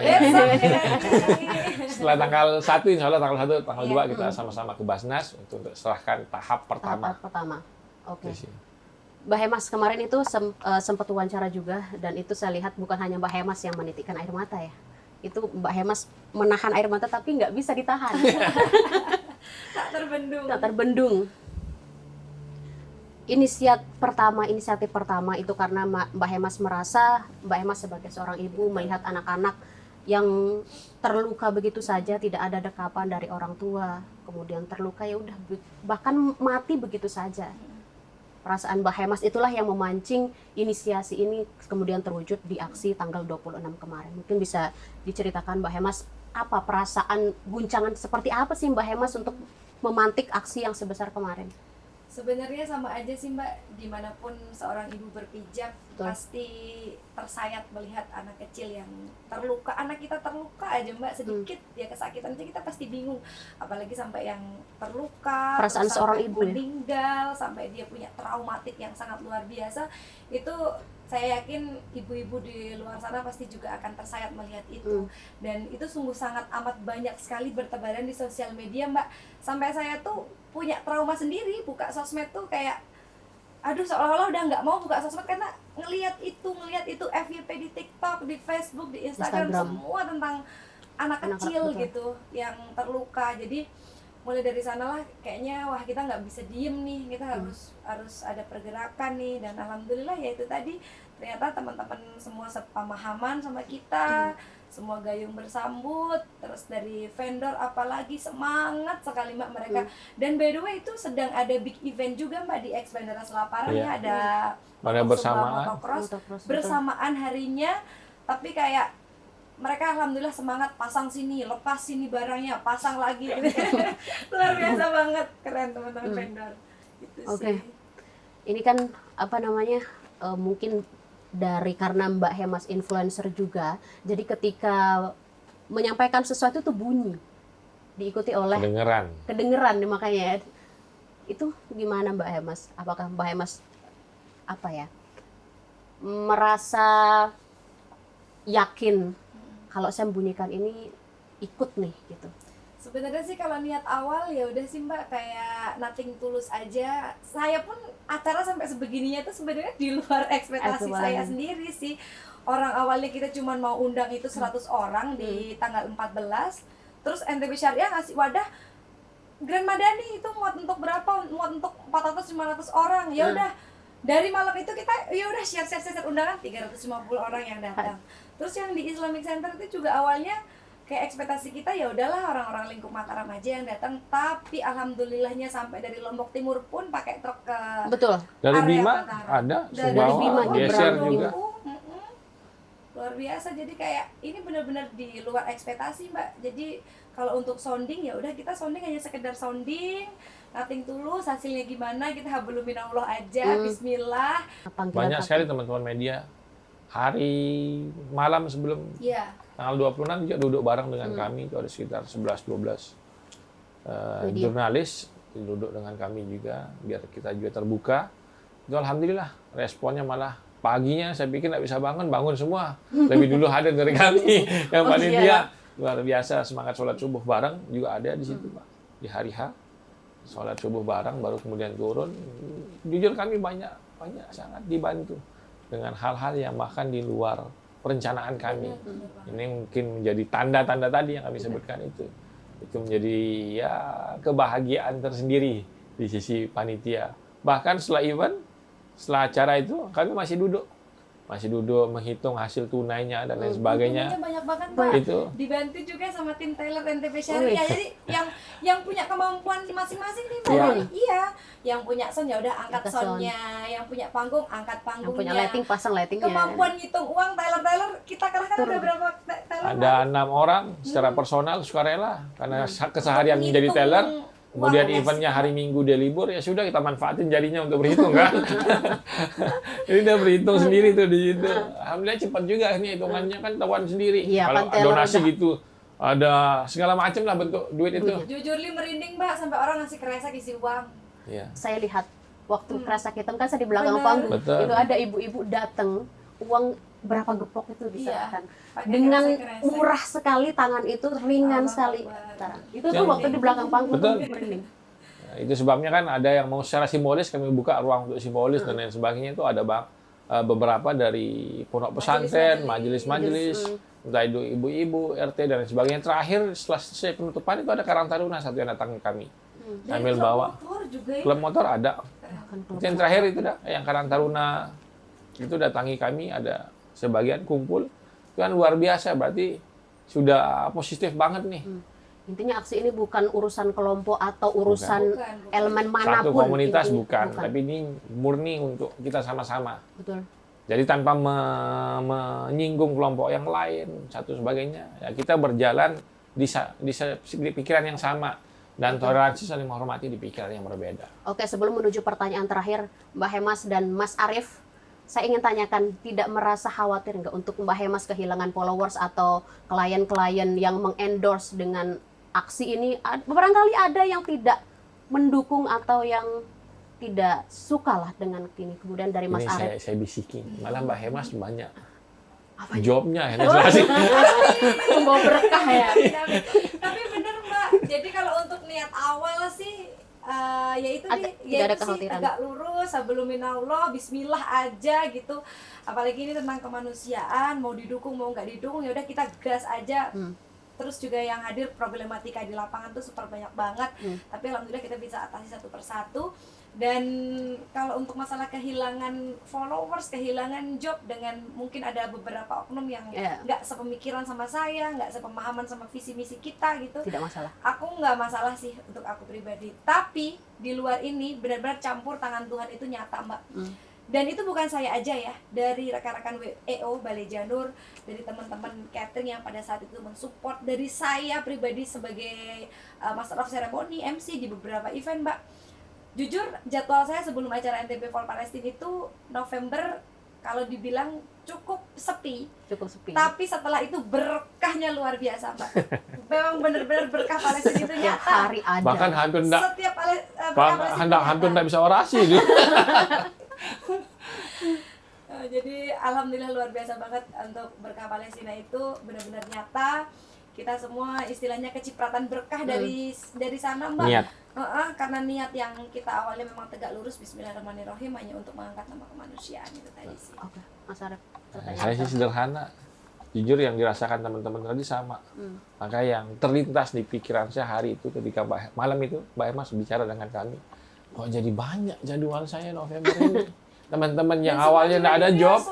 Setelah tanggal 1, insya Allah tanggal 1, tanggal 2 kita sama-sama ke Basnas untuk serahkan tahap pertama. Tahap pertama. Oke. Mbak Hemas kemarin itu sempat wawancara juga, dan itu saya lihat bukan hanya Mbak Hemas yang menitikkan air mata ya. Itu Mbak Hemas menahan air mata tapi nggak bisa ditahan. Tak terbendung. Tak terbendung. Inisiatif pertama itu karena Mbak Hemas merasa, Mbak Hemas sebagai seorang ibu melihat anak-anak yang terluka begitu saja, tidak ada dekapan dari orang tua, kemudian terluka ya udah bahkan mati begitu saja. Perasaan Mbak Hemas itulah yang memancing inisiasi ini kemudian terwujud di aksi tanggal 26 kemarin. Mungkin bisa diceritakan Mbak Hemas, apa perasaan guncangan seperti apa sih Mbak Hemas untuk memantik aksi yang sebesar kemarin? Sebenarnya sama aja sih Mbak, dimanapun seorang ibu berpijak pasti tersayat melihat anak kecil yang terluka. Anak kita terluka aja Mbak, sedikit ya kesakitan aja kita pasti bingung. Apalagi sampai yang terluka, perasaan seorang ibu meninggal, sampai dia punya traumatik yang sangat luar biasa. Itu saya yakin ibu-ibu di luar sana pasti juga akan tersayat melihat itu. Dan itu sungguh sangat amat banyak sekali bertebaran di sosial media Mbak. Sampai saya tuh punya trauma sendiri, buka sosmed tuh kayak aduh seolah-olah udah nggak mau buka sosmed karena ngelihat itu FYP di TikTok, di Facebook, di Instagram. Semua tentang anak kecil gitu yang terluka. Jadi mulai dari sanalah kayaknya wah kita nggak bisa diem nih, kita harus ada pergerakan nih. Dan alhamdulillah ya itu tadi ternyata teman-teman semua sepamahaman sama kita, semua gayung bersambut, terus dari vendor apalagi semangat sekali Mbak mereka. Dan by the way itu sedang ada big event juga Mbak di X Bandara Selaparan ya, ada motocross bersamaan harinya, tapi kayak mereka alhamdulillah semangat, pasang sini, lepas sini barangnya, pasang lagi. Luar biasa banget, keren teman-teman vendor. Oke. Ini kan apa namanya, mungkin dari karena Mbak Hemas influencer juga, jadi ketika menyampaikan sesuatu itu bunyi, diikuti oleh kedengeran makanya. Itu gimana Mbak Hemas? Apakah Mbak Hemas merasa yakin kalau saya membunyikan ini ikut nih gitu? Sebenarnya sih kalau niat awal ya udah sih Mbak, kayak nothing tulus aja. Saya pun acara sampai sebegininya tuh sebenarnya di luar ekspektasi saya sendiri sih. Orang awalnya kita cuma mau undang itu 100 orang di tanggal 14. Terus NTB Syariah ngasih wadah Grand Madani itu muat untuk berapa? Muat untuk 400-500 orang. Ya udah dari malam itu kita ya udah share undangan 350 orang yang datang. Terus yang di Islamic Center itu juga awalnya kayak ekspektasi kita ya udahlah orang-orang lingkup Mataram aja yang datang, tapi alhamdulillahnya sampai dari Lombok Timur pun pakai truk ke dari Bima Mataram. Ada, dari Bima geser juga. luar biasa. Jadi kayak ini benar-benar di luar ekspektasi Mbak. Jadi kalau untuk sounding ya udah kita sounding hanya sekedar sounding, nothing tulus, hasilnya gimana kita habelumin Allah aja, Bismillah. Banyak sekali teman-teman media hari malam sebelum tanggal 26 juga duduk bareng dengan kami, itu ada sekitar 11-12 jurnalis duduk dengan kami juga biar kita juga terbuka. Itu alhamdulillah responnya malah paginya saya pikir nggak bisa bangun semua. Lebih dulu hadir dari kami yang panitia. Luar biasa, semangat sholat subuh bareng juga ada di situ Pak. Di hari H sholat subuh bareng baru kemudian turun. Jujur kami banyak sangat dibantu dengan hal-hal yang bahkan di luar perencanaan kami. Ini mungkin menjadi tanda-tanda tadi yang kami sebutkan itu. Itu menjadi ya kebahagiaan tersendiri di sisi panitia. Bahkan setelah event, setelah acara itu kami masih duduk menghitung hasil tunainya dan lain sebagainya. Banyak banget Pak. Itu Dibantu juga sama tim talent NTB Syariah. Jadi yang punya kemampuan masing-masing nih Mbak. Iya. Yang punya sound ya udah angkat soundnya, yang punya panggung angkat panggungnya. Yang punya lighting pasang lightingnya. Kemampuan ngitung uang Tyler kita kerahkan ada berapa talent? Ada 6 orang secara personal sukarela karena keseharian menjadi teller. Kemudian eventnya hari Minggu dia libur, ya sudah kita manfaatin jadinya untuk berhitung kan. Jadi dia berhitung sendiri tuh di situ. Alhamdulillah cepat juga ini hitungannya kan tahuan sendiri. Kalau donasi gitu ada segala macam lah bentuk duit itu. Jujur li merinding Mbak sampai orang ngasih kresek isi uang. Iya. Saya lihat waktu kresek hitam kan saya di belakang panggung. Itu ada ibu-ibu datang, uang berapa gepok itu diserahkan. Dengan murah sekali, tangan itu ringan sekali. Itu tuh waktu di belakang panggung. Betul. Nah, itu sebabnya kan ada yang mau secara simbolis kami buka ruang untuk simbolis dan lain sebagainya. Itu ada beberapa dari pondok pesantren, majelis-majelis, entah itu ibu-ibu, RT dan lain sebagainya. Terakhir setelah selesai penutupan itu ada Karang Taruna satu yang datang ke kami. Sambil bawa klub motor ada. Yang terakhir itu yang Karang Taruna itu datangi kami, ada sebagian kumpul. Itu kan luar biasa, berarti sudah positif banget nih. Intinya aksi ini bukan urusan kelompok atau urusan elemen manapun. Satu komunitas bukan, tapi ini murni untuk kita sama-sama. Betul. Jadi tanpa menyinggung kelompok yang lain, satu sebagainya, ya kita berjalan di pikiran yang sama. Dan toleransi saling menghormati di pikiran yang berbeda. Oke, sebelum menuju pertanyaan terakhir, Mbak Hemas dan Mas Arief, saya ingin tanyakan, tidak merasa khawatir nggak untuk Mbak Hemas kehilangan followers atau klien-klien yang mengendorse dengan aksi ini? Barangkali ada yang tidak mendukung atau yang tidak suka lah dengan ini. Kemudian dari Mas Arief. Saya bisikin, malah Mbak Hemas banyak jobnya ya. Membawa berkah ya. Tapi bener Mbak, jadi kalau untuk niat awal sih agak lurus, habelumin Allah, Bismillah aja gitu. Apalagi ini tentang kemanusiaan, mau didukung mau nggak didukung ya udah kita gas aja. Terus juga yang hadir problematika di lapangan tuh super banyak banget. Tapi alhamdulillah kita bisa atasi satu persatu. Dan kalau untuk masalah kehilangan followers, kehilangan job dengan mungkin ada beberapa oknum yang nggak sepemikiran sama saya, nggak sepemahaman sama visi misi kita gitu. Tidak masalah. Aku nggak masalah sih untuk aku pribadi. Tapi di luar ini benar-benar campur tangan Tuhan itu nyata Mbak. Dan itu bukan saya aja ya, dari rekan-rekan EO Balai Janur, dari teman-teman catering yang pada saat itu mensupport, dari saya pribadi sebagai Master of Ceremony, MC di beberapa event Mbak. Jujur jadwal saya sebelum acara NTB for Palestine itu November, kalau dibilang cukup sepi. Tapi setelah itu berkahnya luar biasa Mbak. Memang benar-benar berkah Palestina itu nyata. Hari ada. Bahkan hampir enggak. Setiap hampir enggak bisa orasi gitu. Jadi alhamdulillah luar biasa banget untuk berkah Palestina itu benar-benar nyata. Kita semua istilahnya kecipratan berkah dari sana Mbak. Niat. Karena niat yang kita awalnya memang tegak lurus, Bismillahirrahmanirrahim, hanya untuk mengangkat nama kemanusiaan itu tadi sih. Oke, Mas Arief. Saya sih sederhana. Jujur yang dirasakan teman-teman tadi sama. Maka yang terlintas di pikiran saya hari itu ketika malam itu Mbak Hemas bicara dengan kami. Kok jadi banyak jadwal saya November ini. Teman-teman yang awalnya nggak ada job.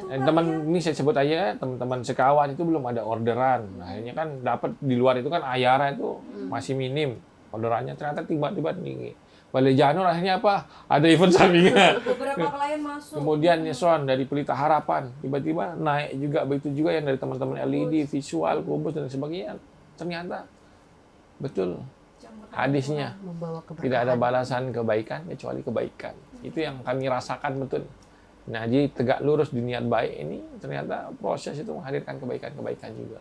Teman ini saya sebut aja, teman-teman sekawan itu belum ada orderan. Akhirnya kan dapat di luar itu kan ayara itu masih minim. Orderannya ternyata tiba-tiba tinggi. Balai Janur akhirnya apa? Ada event sampingan. Beberapa klien masuk. Kemudian Nesron dari Pelita Harapan tiba-tiba naik juga, begitu juga yang dari teman-teman LED, visual, kubus dan sebagainya. Ternyata betul hadisnya tidak ada balasan kebaikan kecuali kebaikan. Itu yang kami rasakan betul. Nah, jadi tegak lurus di niat baik ini ternyata proses itu menghadirkan kebaikan-kebaikan juga.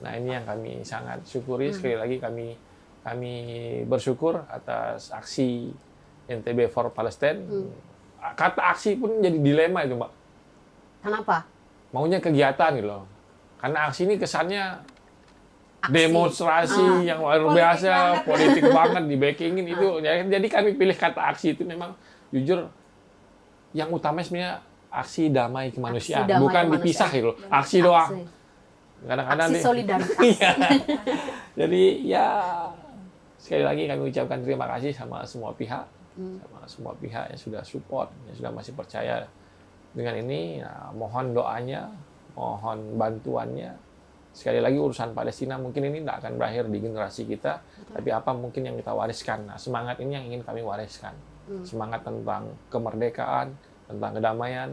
Nah, ini yang kami sangat syukuri. Sekali lagi kami bersyukur atas aksi NTB for Palestine. Kata aksi pun jadi dilema itu, Mbak. Kenapa? Maunya kegiatan gitu loh. Karena aksi ini kesannya demonstrasi yang luar biasa, politik banget, di backingin itu. Jadi kami pilih kata aksi itu memang jujur yang utama sebenarnya aksi damai kemanusiaan, bukan dipisah gitu loh. Aksi doang. Kadang-kadang aksi solidaritas. Jadi ya sekali lagi kami ucapkan terima kasih sama semua pihak, yang sudah support, yang sudah masih percaya dengan ini. Nah, mohon doanya, mohon bantuannya. Sekali lagi urusan Palestina mungkin ini tidak akan berakhir di generasi kita, tapi apa mungkin yang kita wariskan. Nah, semangat ini yang ingin kami wariskan. Semangat tentang kemerdekaan, tentang kedamaian,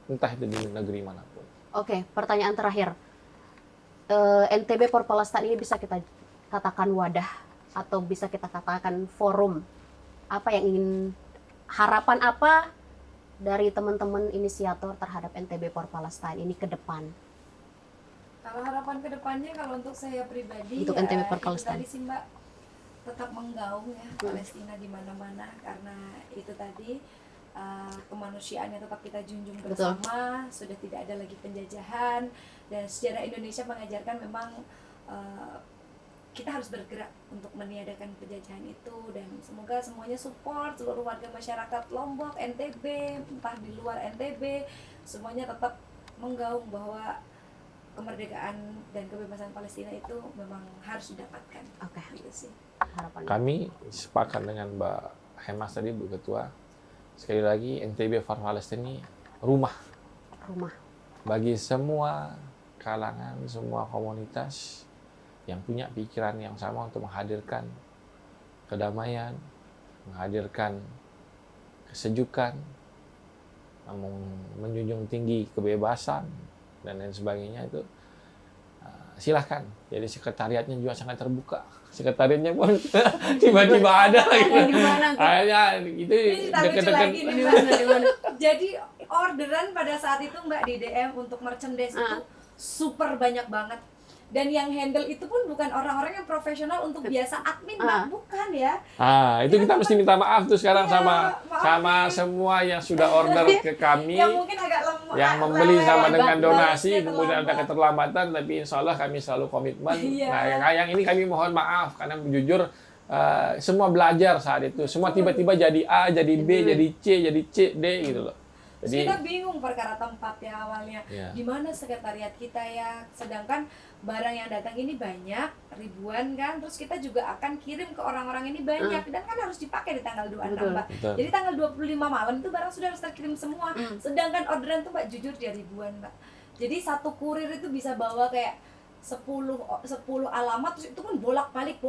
entah itu di negeri manapun. Oke, pertanyaan terakhir. NTB for Palestine ini bisa kita katakan wadah atau bisa kita katakan forum. Apa yang ingin, harapan apa dari teman-teman inisiator terhadap NTB for Palestine ini ke depan? Kalau harapan ke depannya, kalau untuk saya pribadi, untuk NTB for Palestine tadi sih Mbak, tetap menggaung ya Palestina di mana-mana, karena itu tadi kemanusiaan yang tetap kita junjung bersama. Betul. Sudah tidak ada lagi penjajahan, dan sejarah Indonesia mengajarkan memang kita harus bergerak untuk meniadakan penjajahan itu, dan semoga semuanya support, seluruh warga masyarakat Lombok, NTB, entah di luar NTB, semuanya tetap menggaung bahwa kemerdekaan dan kebebasan Palestina itu memang harus didapatkan. Oke. Gitu sih. Harapannya. Kami sepakat dengan Mbak Hemas tadi, Bu Ketua. Sekali lagi NTB for Palestine ini rumah bagi semua kalangan, semua komunitas yang punya pikiran yang sama untuk menghadirkan kedamaian, menghadirkan kesejukan, menjunjung tinggi kebebasan dan lain sebagainya. Itu silahkan. Jadi sekretariatnya juga sangat terbuka. Sekretariatnya pun tiba-tiba ada gitu. Akhirnya itu deket-deket. Jadi orderan pada saat itu Mbak di DM untuk merchandise itu super banyak banget. Dan yang handle itu pun bukan orang-orang yang profesional untuk biasa admin, Mbak, bukan ya. Itu kita mesti minta maaf tuh sekarang sama semua yang sudah order ke kami, yang mungkin agak lemah, yang membeli sama dengan donasi, kemudian ada keterlambatan, tapi insya Allah kami selalu komitmen. Nah, yang ini kami mohon maaf, karena jujur semua belajar saat itu, semua tiba-tiba jadi A, jadi B, jadi C, jadi C, D gitu loh. Jadi kita bingung perkara tempat ya awalnya. Di mana sekretariat kita ya, sedangkan barang yang datang ini banyak, ribuan kan, terus kita juga akan kirim ke orang-orang ini banyak, dan kan harus dipakai di tanggal 26, Mbak. Jadi tanggal 25 malam itu barang sudah harus terkirim semua. Sedangkan orderan tuh Mbak jujur dia ribuan, Mbak. Jadi satu kurir itu bisa bawa kayak 10 alamat, terus itu pun bolak-balik.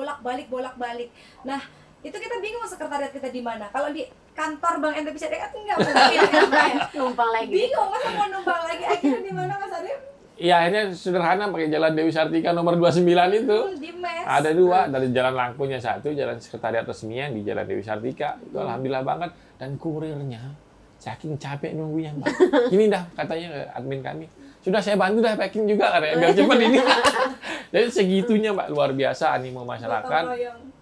Nah, itu kita bingung sekretariat kita di mana. Kalau di kantor Bank NTB Syariah kan nggak mungkin kan, numpang lagi. Bingung, masa mau numpang lagi? Akhirnya di mana Mas Arif? Iya, akhirnya sederhana pakai Jalan Dewi Sartika nomor 29 itu. Di mes. Ada dua, dari Jalan Langkunya satu, Jalan Sekretariat Resminya di Jalan Dewi Sartika. Itu alhamdulillah banget. Dan kurirnya saking capek nunggunya, Mbak. Ini dah katanya admin kami. Sudah saya bantu dah packing juga karena biar cepat ini. Jadi segitunya Mbak, luar biasa animo masyarakat.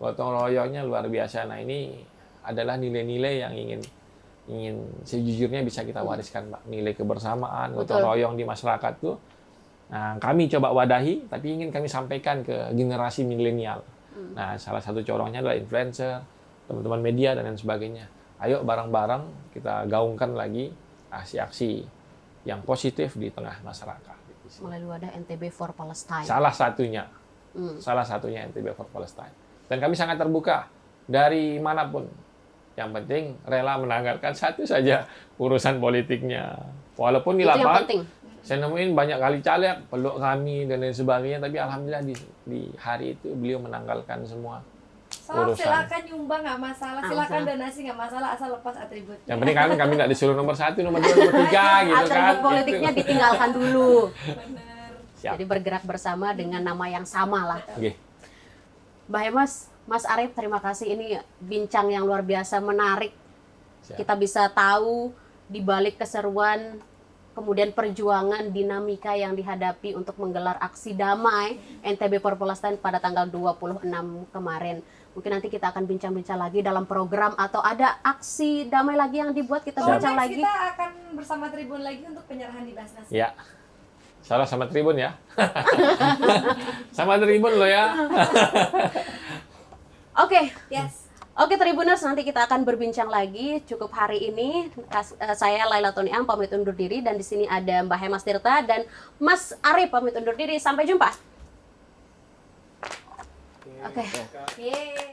Gotong royongnya luar biasa. Nah, ini adalah nilai-nilai yang ingin sejujurnya bisa kita wariskan, Mbak. Nilai kebersamaan, gotong royong di masyarakat tuh. Nah, kami coba wadahi, tapi ingin kami sampaikan ke generasi milenial. Nah, salah satu corongnya adalah influencer, teman-teman media, dan lain sebagainya. Ayo bareng-bareng kita gaungkan lagi aksi-aksi yang positif di tengah masyarakat. Melalui wadah NTB for Palestine. Salah satunya NTB for Palestine. Dan kami sangat terbuka dari manapun. Yang penting rela menanggalkan satu saja urusan politiknya. Walaupun di lapangan saya nemuin banyak kali caleg peluk kami dan lain sebagainya, tapi alhamdulillah di hari itu beliau menanggalkan semua So, silakan nyumbang nggak masalah, silakan donasi nggak masalah, asal lepas atributnya. Yang penting kan kami nggak disuruh nomor 1, nomor 2, nomor 3 gitu kan. Atribut politiknya gitu. ditinggalkan dulu. Bener. Siap. Jadi bergerak bersama dengan nama yang sama lah. Oke. Mbak Hemas, Mas Arief, terima kasih. Ini bincang yang luar biasa menarik. Siap. Kita bisa tahu di balik keseruan, kemudian perjuangan, dinamika yang dihadapi untuk menggelar aksi damai NTB Perpolestan pada tanggal 26 kemarin. Mungkin nanti kita akan bincang-bincang lagi dalam program atau ada aksi damai lagi yang dibuat, kita bincang lagi. Kita akan bersama Tribun lagi untuk penyerahan di Basnas. Ya. Salah sama Tribun ya. Sama Tribun lo ya. Oke. Yes. Oke Tribuners, nanti kita akan berbincang lagi. Cukup hari ini saya Laila Toniam pamit undur diri, dan di sini ada Mbak Hemas Tirta dan Mas Arief pamit undur diri. Sampai jumpa. Oke. Yeay.